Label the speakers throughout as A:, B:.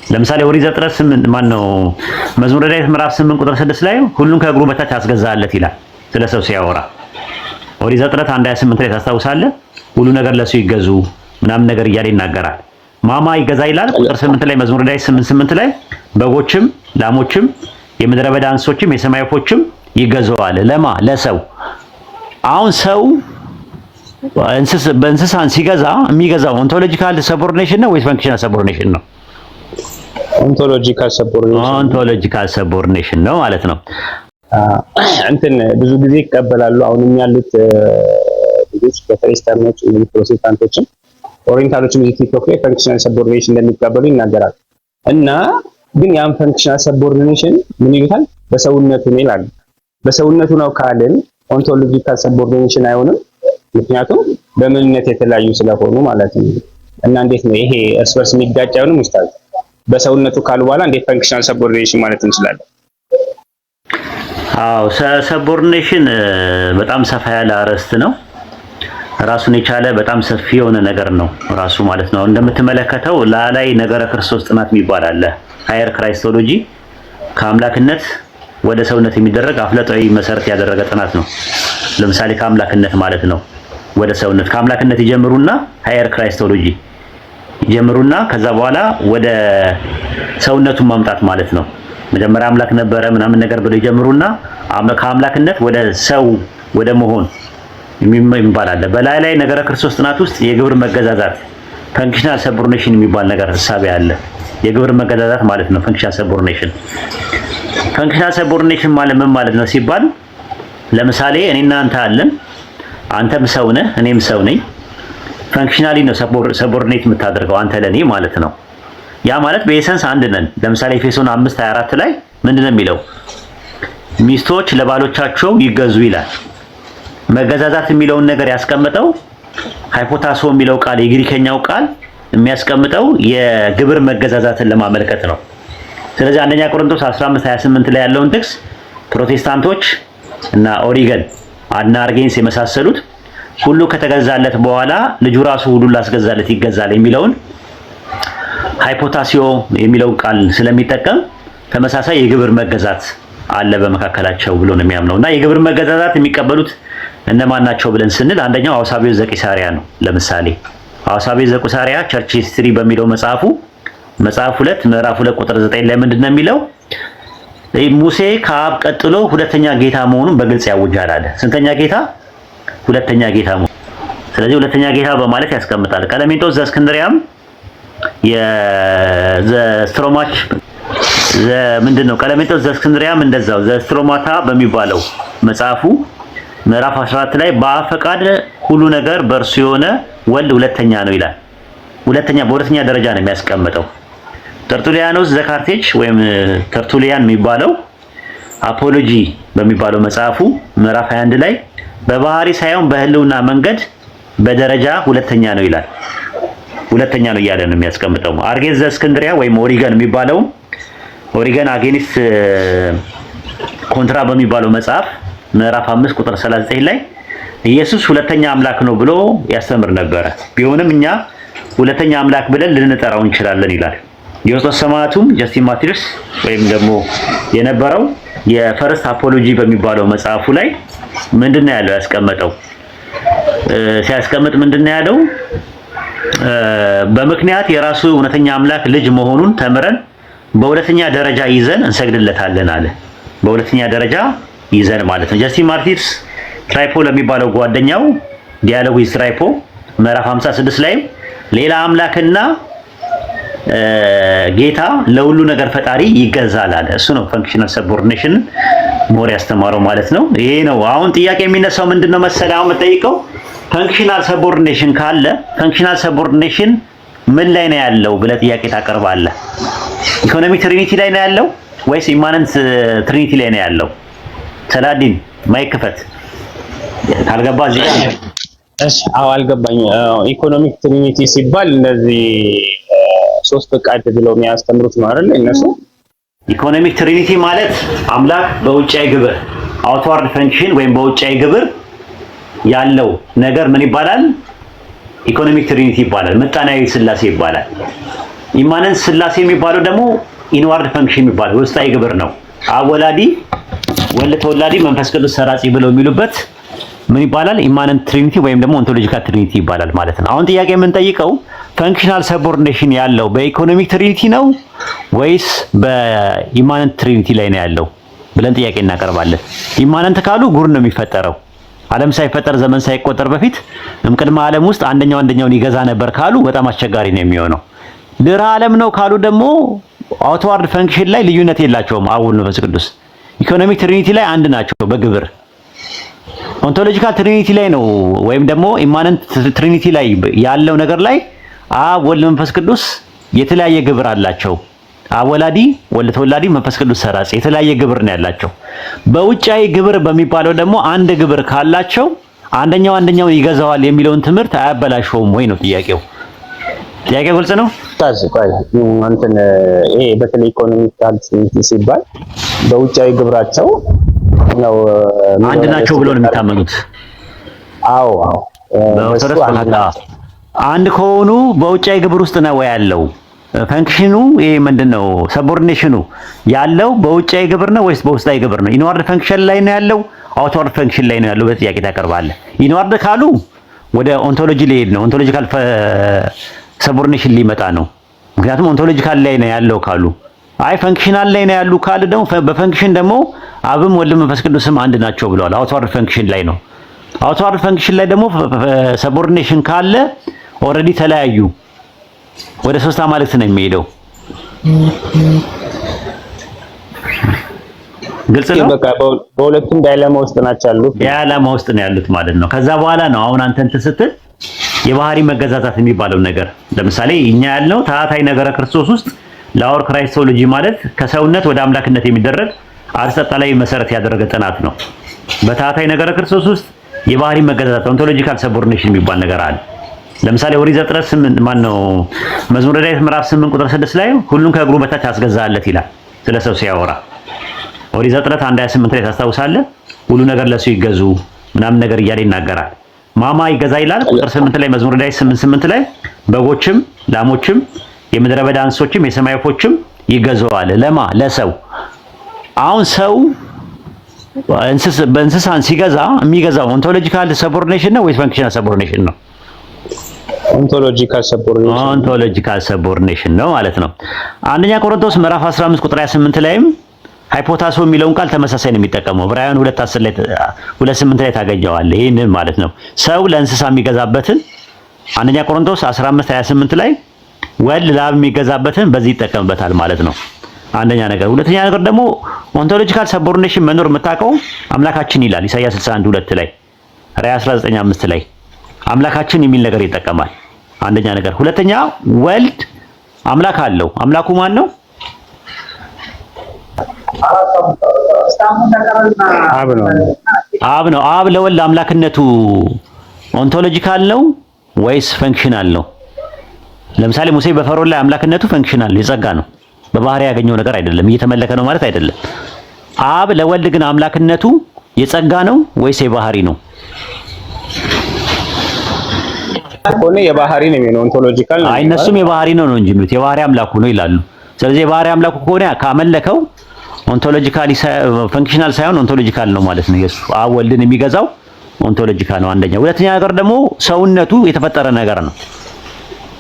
A: ለምሳሌ ኦሪት ዘፍጥረት 8 ማን ነው መዝሙረ ዳዊት ምዕራፍ 8 ቁጥር 6 ላይ ሁሉን ከእግሩ በታች አስገዛለት ይላል ስለ ሰው ሲያወራ። ኦሪት ዘፍጥረት 1:28 ላይ ታስታውሳለህ? ሁሉ ነገር ለሱ ይገዙ ምናምን ነገር እያለ ይናገራል። ማማ ይገዛ ይላል ቁጥር 8 ላይ መዝሙረ ዳዊት 8:8 ላይ በጎችም ላሞችም የምድረ በዳ እንስሶችም የሰማይ ወፎችም ይገዛዋል። ለማ ለሰው። አሁን ሰው በእንስሳን ሲገዛ የሚገዛው ኦንቶሎጂካል ሰቦርዲኔሽን ነው ወይስ ፈንክሽናል ሰቦርዲኔሽን ነው? ኦንቶሎጂካል ሰቦርዲኔሽን ነው ማለት ነው።
B: እንትን ብዙ ጊዜ ይቀበላሉ። አሁንም ያሉት ልጆች በክርስቲያኖች ወይም ፕሮቴስታንቶችም ኦሪየንታሎችም ቲክቶክ ላይ ፈንክሽናል ሰቦርዲኔሽን እንደሚቀበሉ ይናገራል። እና ግን ያን ፈንክሽናል ሰቦርዲኔሽን ምን ይሉታል? በሰውነቱ ነው ይላሉ። በሰውነቱ ነው ካልን ኦንቶሎጂካል ሰቦርዲኔሽን አይሆንም። ምክንያቱም በምንነት የተለያዩ ስለሆኑ ማለት ነው። እና እንዴት ነው ይሄ እርስ በርስ የሚጋጭ አይሆንም? ኡስታዝ በሰውነቱ ካሉ በኋላ እንዴት ፈንክሽናል ሰቦርዲኔሽን ማለት እንችላለን?
A: አዎ ሰቦርዲኔሽን በጣም ሰፋ ያለ አርዕስት ነው። ራሱን የቻለ በጣም ሰፊ የሆነ ነገር ነው ራሱ ማለት ነው። እንደምትመለከተው ላላይ ነገረ ክርስቶስ ጥናት የሚባል አለ። ሃየር ክራይስቶሎጂ ከአምላክነት ወደ ሰውነት የሚደረግ አፍለጣዊ መሰረት ያደረገ ጥናት ነው። ለምሳሌ ከአምላክነት ማለት ነው ወደ ሰውነት ከአምላክነት ይጀምሩና ሃየር ክራይስቶሎጂ ይጀምሩና ከዛ በኋላ ወደ ሰውነቱን ማምጣት ማለት ነው። መጀመሪያ አምላክ ነበረ ምናምን ነገር ብለው ይጀምሩና ከአምላክነት ወደ ሰው ወደ መሆን የሚባል አለ። በላይ ላይ ነገረ ክርስቶስ ጥናት ውስጥ የግብር መገዛዛት ፈንክሽናል ሰቦርዲኔሽን የሚባል ነገር ሐሳብ አለ። የግብር መገዛዛት ማለት ነው ፈንክሽናል ሰቦርዲኔሽን። ፈንክሽናል ሰቦርዲኔሽን ማለት ምን ማለት ነው ሲባል ለምሳሌ እኔና አንተ አለን። አንተም ሰው ነህ እኔም ሰው ነኝ። ፈንክሽናሊ ነው ሰቦርዲኔት የምታደርገው አንተ ለኔ ማለት ነው። ያ ማለት በኤሰንስ አንድ ነን። ለምሳሌ ኤፌሶን 5:24 ላይ ምንድነው የሚለው? ሚስቶች ለባሎቻቸው ይገዙ ይላል። መገዛዛት የሚለውን ነገር ያስቀምጠው ሃይፖታሶ የሚለው ቃል የግሪከኛው ቃል የሚያስቀምጠው የግብር መገዛዛትን ለማመልከት ነው። ስለዚህ አንደኛ ቆሮንቶስ 15:28 ላይ ያለውን ጥቅስ ፕሮቴስታንቶች እና ኦሪገን አድና አርጌንስ የመሳሰሉት ሁሉ ከተገዛለት በኋላ ልጁ ራሱ ሁሉን ላስገዛለት ይገዛል የሚለውን ሃይፖታሲዮ የሚለውን ቃል ስለሚጠቀም ተመሳሳይ የግብር መገዛት አለ በመካከላቸው ብሎ ነው የሚያምነው። እና የግብር መገዛዛት የሚቀበሉት እነማን ናቸው ብለን ስንል አንደኛው አውሳቢዮስ ዘቂሳርያ ነው። ለምሳሌ አውሳቢዮስ ዘቂሳርያ ቸርች ሂስትሪ በሚለው መጽሐፍ 2 ምዕራፍ 2 ቁጥር 9 ላይ ምንድነው የሚለው? ሙሴ ከአብ ቀጥሎ ሁለተኛ ጌታ መሆኑን በግልጽ ያውጃል አለ። ስንተኛ ጌታ? ሁለተኛ ጌታ መሆኑ። ስለዚህ ሁለተኛ ጌታ በማለት ያስቀምጣል። ቀለሜንጦስ ዘእስክንድርያም የዘስትሮማች ምንድነው? ቀለሜንጦስ ዘእስክንድርያም እንደዛው ዘስትሮማታ በሚባለው መጽሐፉ ምዕራፍ 14 ላይ በአብ ፈቃድ ሁሉ ነገር በእርሱ የሆነ ወልድ ሁለተኛ ነው ይላል። በሁለተኛ ደረጃ ነው የሚያስቀምጠው። ተርቱሊያኖስ ዘካርቴጅ ወይም ተርቱሊያን የሚባለው አፖሎጂ በሚባለው መጽሐፉ ምዕራፍ 21 ላይ በባህሪ ሳይሆን በህልውና መንገድ በደረጃ ሁለተኛ ነው ይላል። ሁለተኛ ነው እያለ ነው የሚያስቀምጠው። አርጌስ ዘእስክንድርያ ወይም ኦሪገን የሚባለው ኦሪገን አጌኒስት ኮንትራ በሚባለው መጽሐፍ ምዕራፍ 5 ቁጥር 39 ላይ ኢየሱስ ሁለተኛ አምላክ ነው ብሎ ያስተምር ነበረ። ቢሆንም እኛ ሁለተኛ አምላክ ብለን ልንጠራው እንችላለን ይላል። የኦቶስ ሰማዕቱም ጀስቲን ማርቲርስ ወይም ደግሞ የነበረው የፈርስት አፖሎጂ በሚባለው መጽሐፉ ላይ ምንድነው ያለው ያስቀመጠው? ሲያስቀምጥ ምንድነው ያለው? በምክንያት የራሱ እውነተኛ አምላክ ልጅ መሆኑን ተምረን በሁለተኛ ደረጃ ይዘን እንሰግድለታለን አለ። በሁለተኛ ደረጃ ይዘን ማለት ነው። ጀስቲን ማርቲርስ ትራይፖ ለሚባለው ጓደኛው ዲያሎግ ዊዝ ትራይፖ ምዕራፍ 56 ላይ ሌላ አምላክና ጌታ ለሁሉ ነገር ፈጣሪ ይገዛል አለ። እሱ ነው ፈንክሽናል ሰቦርዲኔሽን ሞር ያስተማረው ማለት ነው። ይሄ ነው አሁን ጥያቄ የሚነሳው ምንድነው መሰለህ? አሁን የምጠይቀው ፈንክሽናል ሰቦርዲኔሽን ካለ ፈንክሽናል ሰቦርዲኔሽን ምን ላይ ነው ያለው ብለህ ጥያቄ ታቀርባለህ። ኢኮኖሚክ ትሪኒቲ ላይ ነው ያለው ወይስ ኢማነንት ትሪኒቲ ላይ ነው ያለው? ሰላዲን ማይክ ክፈት ካልገባ እዚህ ጋር
B: እሺ። አዎ አልገባኝ። ኢኮኖሚክ ትሪኒቲ ሲባል እንደዚህ ሶስት ፍቃድ ብለው የሚያስተምሩት ነው አይደል? እነሱ
A: ኢኮኖሚክ ትሪኒቲ ማለት አምላክ በውጫዊ ግብር አውትዋርድ ፈንክሽን ወይም በውጫዊ ግብር ያለው ነገር ምን ይባላል? ኢኮኖሚክ ትሪኒቲ ይባላል። ምጣኔያዊ ስላሴ ይባላል። ኢማነንት ስላሴ የሚባለው ደግሞ ኢንዋርድ ፈንክሽን የሚባለው ውስጣዊ ግብር ነው። አወላዲ፣ ወልድ ተወላዲ፣ መንፈስ ቅዱስ ሰራጺ ብለው የሚሉበት ምን ይባላል? ኢማነንት ትሪኒቲ ወይም ደግሞ ኦንቶሎጂካል ትሪኒቲ ይባላል ማለት ነው። አሁን ጥያቄ የምንጠይቀው ፈንክሽናል ሰቦርዲኔሽን ያለው በኢኮኖሚክ ትሪኒቲ ነው ወይስ በኢማነንት ትሪኒቲ ላይ ነው ያለው ብለን ጥያቄ እናቀርባለን። ኢማነንት ካሉ ጉር ነው የሚፈጠረው። ዓለም ሳይፈጠር ዘመን ሳይቆጠር በፊት እምቅድመ ዓለም ውስጥ አንደኛውን ይገዛ ነበር ካሉ በጣም አስቸጋሪ ነው የሚሆነው። ድህረ ዓለም ነው ካሉ ደግሞ አውትዋርድ ፈንክሽን ላይ ልዩነት የላቸውም። አብ ወልድ መንፈስ ቅዱስ ኢኮኖሚክ ትሪኒቲ ላይ አንድ ናቸው በግብር። ኦንቶሎጂካል ትሪኒቲ ላይ ነው ወይም ደግሞ ኢማነንት ትሪኒቲ ላይ ያለው ነገር ላይ አብ ወልድ መንፈስ ቅዱስ የተለያየ ግብር አላቸው። አብ ወላዲ፣ ወልድ ተወላዲ፣ መንፈስ ቅዱስ ሰራጺ የተለያየ ግብር ነው ያላቸው። በውጫዊ ግብር በሚባለው ደግሞ አንድ ግብር ካላቸው አንደኛውን ይገዛዋል የሚለውን ትምህርት አያበላሸውም ወይ ነው ጥያቄው። ጥያቄው ግልጽ ነው።
B: ቆይ እንትን ይሄ በተለይ ኢኮኖሚካል ትሪኒቲ ሲባል በውጫዊ ግብራቸው ነው
A: አንድ ናቸው ብለው ነው የሚታመኑት።
B: አዎ
A: አንድ ከሆኑ በውጫዊ ግብር ውስጥ ነው ያለው ፈንክሽኑ። ይሄ ምንድነው ሰቦርዲኔሽኑ ያለው በውጫዊ ግብር ነው ወይስ በውስጣዊ ግብር ነው? ኢንዋርድ ፈንክሽን ላይ ነው ያለው አውትዋርድ ፈንክሽን ላይ ነው ያለው? በጥያቄ ታቀርባለህ። ኢንዋርድ ካሉ ወደ ኦንቶሎጂ ሊሄድ ነው። ኦንቶሎጂካል ሰቦርዲኔሽን ሊመጣ ነው። ምክንያቱም ኦንቶሎጂካል ላይ ነው ያለው ካሉ፣ አይ ፈንክሽናል ላይ ነው ያሉ ካለ ደግሞ በፈንክሽን ደግሞ አብም ወልድ መንፈስ ቅዱስም አንድ ናቸው ብለዋል። አውትዋርድ ፈንክሽን ላይ ነው። አውትዋርድ ፈንክሽን ላይ ደግሞ ሰቦርዲኔሽን ካለ ኦልሬዲ ተለያዩ። ወደ ሶስት አማልክት ነው የሚሄደው። ግልጽ ነው።
B: በቃ በሁለቱም ዳይላማ ውስጥ ናቸው ያሉት።
A: ዳይላማ ውስጥ ነው ያሉት ማለት ነው። ከዛ በኋላ ነው አሁን አንተ እንትን ስትል የባህሪ መገዛዛት የሚባለው ነገር። ለምሳሌ እኛ ያልነው ታህታይ ነገረ ክርስቶስ ውስጥ ላወር ክራይስቶሎጂ ማለት ከሰውነት ወደ አምላክነት የሚደረግ አርስጣጣላይ መሰረት ያደረገ ጥናት ነው። በታህታይ ነገረ ክርስቶስ ውስጥ የባህሪ መገዛዛት ኦንቶሎጂካል ሰቦርዲኔሽን የሚባል ነገር አለ። ለምሳሌ ኦሪት ዘፍጥረት 8 መዝሙረ ዳዊት ምዕራፍ 8 ቁጥር 6 ላይ ሁሉን ከእግሩ በታች አስገዛለት ይላል ስለ ሰው ሲያወራ። ኦሪት ዘፍጥረት 1:28 ላይ ታስታውሳለህ? ሁሉ ነገር ለሱ ይገዙ ምናምን ነገር እያለ ይናገራል። ማማ ይገዛ ይላል። ቁጥር 8 ላይ መዝሙረ ዳዊት 8:8 ላይ በጎችም፣ ላሞችም፣ የምድረ በዳ እንስሶችም፣ የሰማይ ወፎችም ይገዛዋል። ለማ ለሰው። አሁን ሰው በእንስሳን ሲገዛ የሚገዛው ኦንቶሎጂካል ሰቦርዲኔሽን ነው ወይስ ፈንክሽናል ሰቦርዲኔሽን ነው?
B: ኦንቶሎጂካል
A: ሰቦርዲኔሽን ነው ማለት ነው። አንደኛ ቆሮንቶስ ምዕራፍ 15 ቁጥር 28 ላይም ሃይፖታሶ የሚለውን ቃል ተመሳሳይ ነው የሚጠቀመው። ዕብራውያን 2:10 ላይ 2:8 ላይ ታገኘዋለህ። ይሄንን ማለት ነው ሰው ለእንስሳ የሚገዛበትን አንደኛ ቆሮንቶስ 15:28 ላይ ወልድ ለአብ የሚገዛበትን በዚህ ይጠቀምበታል ማለት ነው። አንደኛ ነገር። ሁለተኛ ነገር ደግሞ ኦንቶሎጂካል ሰቦርዲኔሽን መኖር የምታውቀው አምላካችን ይላል ኢሳይያስ 61:2 ላይ ራዕይ 19:5 ላይ አምላካችን የሚል ነገር ይጠቀማል። አንደኛ ነገር። ሁለተኛ ወልድ አምላክ አለው። አምላኩ ማን ነው? አብ ነው። አብ ለወልድ አምላክነቱ ኦንቶሎጂካል ነው ወይስ ፈንክሽናል ነው? ለምሳሌ ሙሴ በፈርዖን ላይ አምላክነቱ ፈንክሽናል የጸጋ ነው። በባህሪ ያገኘው ነገር አይደለም፣ እየተመለከ ነው ማለት አይደለም። አብ ለወልድ ግን አምላክነቱ የጸጋ ነው ወይስ የባህሪ ነው?
B: ሆነ የባህሪ ነው የሚሆነው። ኦንቶሎጂካል ነው።
A: አይ እነሱም የባህሪ ነው እንጂ የሚሉት የባህሪ አምላኩ ነው ይላሉ። ስለዚህ የባህሪ አምላኩ ከሆነ ካመለከው ኦንቶሎጂካሊ ፈንክሽናል ሳይሆን ኦንቶሎጂካል ነው ማለት ነው። ኢየሱስ አብ ወልድን የሚገዛው ኦንቶሎጂካል ነው። አንደኛ። ሁለተኛ ነገር ደግሞ ሰውነቱ የተፈጠረ ነገር ነው።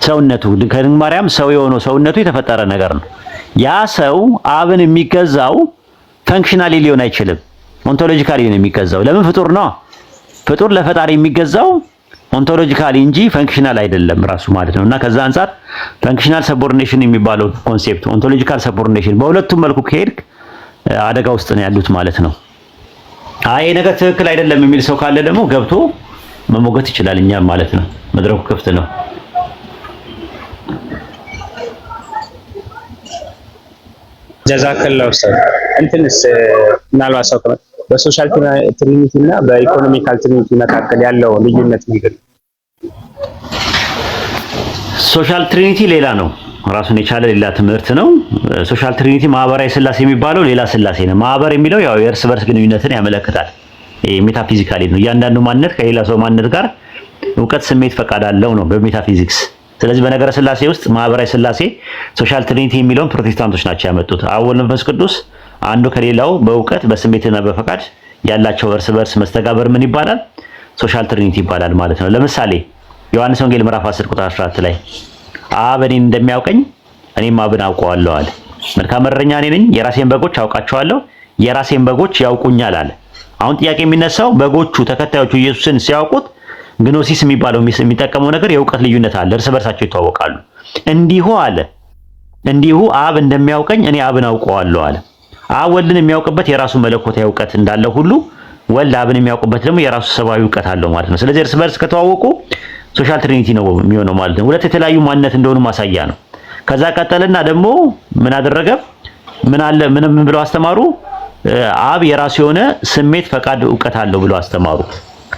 A: ሰውነቱ ከድንግል ማርያም ሰው የሆነው ሰውነቱ የተፈጠረ ነገር ነው። ያ ሰው አብን የሚገዛው ፈንክሽናሊ ሊሆን አይችልም፣ ኦንቶሎጂካሊ ነው የሚገዛው። ለምን? ፍጡር ነው። ፍጡር ለፈጣሪ የሚገዛው ኦንቶሎጂካሊ እንጂ ፈንክሽናል አይደለም ራሱ ማለት ነው። እና ከዛ አንፃር ፈንክሽናል ሰቦርዲኔሽን የሚባለው ኮንሴፕት ኦንቶሎጂካል ሰቦርዲኔሽን በሁለቱም መልኩ ከሄድክ አደጋ ውስጥ ነው ያሉት ማለት ነው። አይ ነገር ትክክል አይደለም የሚል ሰው ካለ ደግሞ ገብቶ መሞገት ይችላል። እኛም ማለት ነው መድረኩ ክፍት ነው።
B: ጀዛከላሁ ኡስታዝ። እንትንስ ምናልባት ሰው በሶሻል ትሪኒቲ እና በኢኮኖሚካል ትሪኒቲ መካከል ያለው ልዩነት ምንድን ነው?
A: ሶሻል ትሪኒቲ ሌላ ነው፣ ራሱን የቻለ ሌላ ትምህርት ነው። ሶሻል ትሪኒቲ ማህበራዊ ስላሴ የሚባለው ሌላ ስላሴ ነው። ማህበር የሚለው ያው የእርስ በርስ ግንኙነትን ያመለክታል። ሜታፊዚካሊ ነው። እያንዳንዱ ማንነት ከሌላ ሰው ማንነት ጋር እውቀት፣ ስሜት፣ ፈቃድ አለው ነው በሜታፊዚክስ። ስለዚህ በነገረ ስላሴ ውስጥ ማህበራዊ ስላሴ ሶሻል ትሪኒቲ የሚለውን ፕሮቴስታንቶች ናቸው ያመጡት። አብ ወልድ መንፈስ ቅዱስ አንዱ ከሌላው በእውቀት በስሜትና በፈቃድ ያላቸው እርስ በርስ መስተጋበር ምን ይባላል? ሶሻል ትሪኒቲ ይባላል ማለት ነው። ለምሳሌ ዮሐንስ ወንጌል ምዕራፍ 10 ቁጥር 14 ላይ አብ እኔን እንደሚያውቀኝ እኔም አብን አውቀዋለሁ አለ። መልካም እረኛ እኔ ነኝ፣ የራሴን በጎች አውቃቸዋለሁ፣ የራሴን በጎች ያውቁኛል አለ። አሁን ጥያቄ የሚነሳው በጎቹ ተከታዮቹ ኢየሱስን ሲያውቁት ግኖሲስ የሚባለው የሚጠቀመው ነገር የእውቀት ልዩነት አለ፣ እርስ በርሳቸው ይተዋወቃሉ። እንዲሁ አለ እንዲሁ አብ እንደሚያውቀኝ እኔ አብን አውቀዋለሁ አለ። አብ ወልድን የሚያውቅበት የራሱ መለኮታዊ እውቀት እንዳለው ሁሉ ወልድ አብን የሚያውቅበት ደግሞ የራሱ ሰብአዊ እውቀት አለው ማለት ነው። ስለዚህ እርስ በርስ ከተዋወቁ ሶሻል ትሪኒቲ ነው የሚሆነው ማለት ነው። ሁለት የተለያዩ ማንነት እንደሆኑ ማሳያ ነው። ከዛ ቀጠልና ደግሞ ምን አደረገ? ምን ብለው አስተማሩ? አብ የራሱ የሆነ ስሜት፣ ፈቃድ፣ እውቀት አለው ብለው አስተማሩ።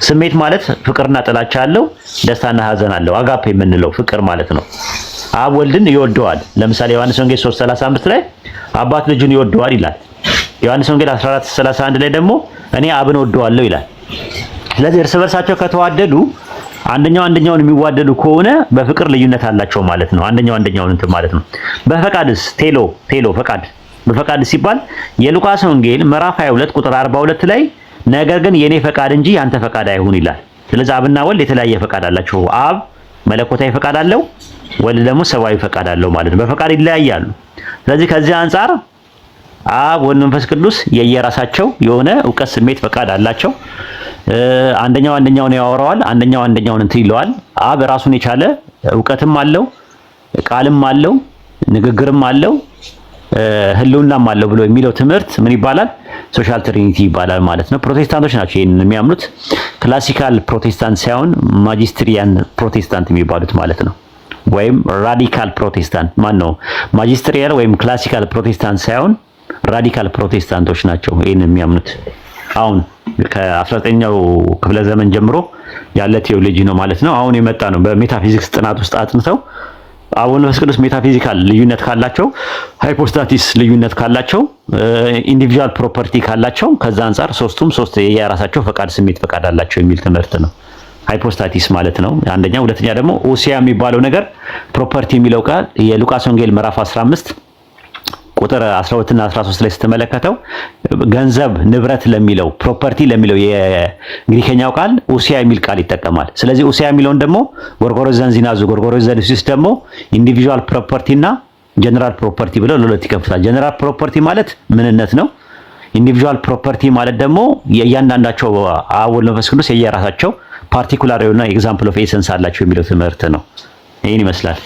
A: ስሜት ማለት ፍቅርና ጥላቻ አለው፣ ደስታና ሀዘን አለው። አጋፔ የምንለው ፍቅር ማለት ነው። አብ ወልድን ይወደዋል። ለምሳሌ ዮሐንስ ወንጌል 3:35 ላይ አባት ልጁን ይወደዋል ይላል። ዮሐንስ ወንጌል 14:31 ላይ ደግሞ እኔ አብን ወደዋለሁ ይላል። ስለዚህ እርስ በርሳቸው ከተዋደዱ አንደኛውን የሚዋደዱ ከሆነ በፍቅር ልዩነት አላቸው ማለት ነው። አንደኛውን እንትን ማለት ነው። በፈቃድስ ቴሎ ፈቃድ በፈቃድ ሲባል የሉቃስ ወንጌል ምዕራፍ 22 ቁጥር 42 ላይ ነገር ግን የኔ ፈቃድ እንጂ ያንተ ፈቃድ አይሁን ይላል። ስለዚህ አብና ወልድ የተለያየ ፈቃድ አላቸው። አብ መለኮታዊ ፈቃድ አለው፣ ወልድ ደግሞ ሰብአዊ ፈቃድ አለው ማለት ነው። በፈቃድ ይለያያሉ። ስለዚህ ከዚህ አንጻር አብ ወልድ መንፈስ ቅዱስ የየራሳቸው የሆነ እውቀት፣ ስሜት፣ ፈቃድ አላቸው። አንደኛውን ያወራዋል፣ አንደኛውን እንትን ይለዋል። አብ ራሱን የቻለ እውቀትም አለው፣ ቃልም አለው፣ ንግግርም አለው፣ ህልውናም አለው ብሎ የሚለው ትምህርት ምን ይባላል? ሶሻል ትሪኒቲ ይባላል ማለት ነው። ፕሮቴስታንቶች ናቸው ይሄንን የሚያምኑት። ክላሲካል ፕሮቴስታንት ሳይሆን ማጂስትሪያን ፕሮቴስታንት የሚባሉት ማለት ነው። ወይም ራዲካል ፕሮቴስታንት ነው? ማጂስትሪያን ወይም ክላሲካል ፕሮቴስታንት ሳይሆን ራዲካል ፕሮቴስታንቶች ናቸው ይሄንን የሚያምኑት። አሁን ከ19ኛው ክፍለ ዘመን ጀምሮ ያለ ቴዎሎጂ ነው ማለት ነው። አሁን የመጣ ነው። በሜታፊዚክስ ጥናት ውስጥ አጥንተው አብ ወልድ መንፈስ ቅዱስ ሜታፊዚካል ልዩነት ካላቸው፣ ሃይፖስታቲስ ልዩነት ካላቸው፣ ኢንዲቪጁዋል ፕሮፐርቲ ካላቸው ከዛ አንፃር ሶስቱም የራሳቸው ፈቃድ፣ ስሜት፣ ፈቃድ አላቸው የሚል ትምህርት ነው። ሃይፖስታቲስ ማለት ነው አንደኛ። ሁለተኛ ደግሞ ኦሲያ የሚባለው ነገር ፕሮፐርቲ የሚለው ቃል የሉቃስ ወንጌል ምዕራፍ 15 ቁጥር 12 እና 13 ላይ ስትመለከተው ገንዘብ፣ ንብረት ለሚለው ፕሮፐርቲ ለሚለው የግሪከኛው ቃል ኡሲያ የሚል ቃል ይጠቀማል። ስለዚህ ኡሲያ የሚለውን ደግሞ ጎርጎሮስ ዘንዚናዙ፣ ጎርጎሮስ ዘንሲስ ደግሞ ኢንዲቪጁዋል ፕሮፐርቲ እና ጀነራል ፕሮፐርቲ ብለው ለሁለት ይከፍታል። ጀነራል ፕሮፐርቲ ማለት ምንነት ነው። ኢንዲቪጁዋል ፕሮፐርቲ ማለት ደግሞ የእያንዳንዳቸው አብ ወልድ መንፈስ ቅዱስ የየራሳቸው ፓርቲኩላር የሆነ ኤግዛምፕል ኦፍ ኤሰንስ አላቸው የሚለው ትምህርት ነው። ይህን ይመስላል።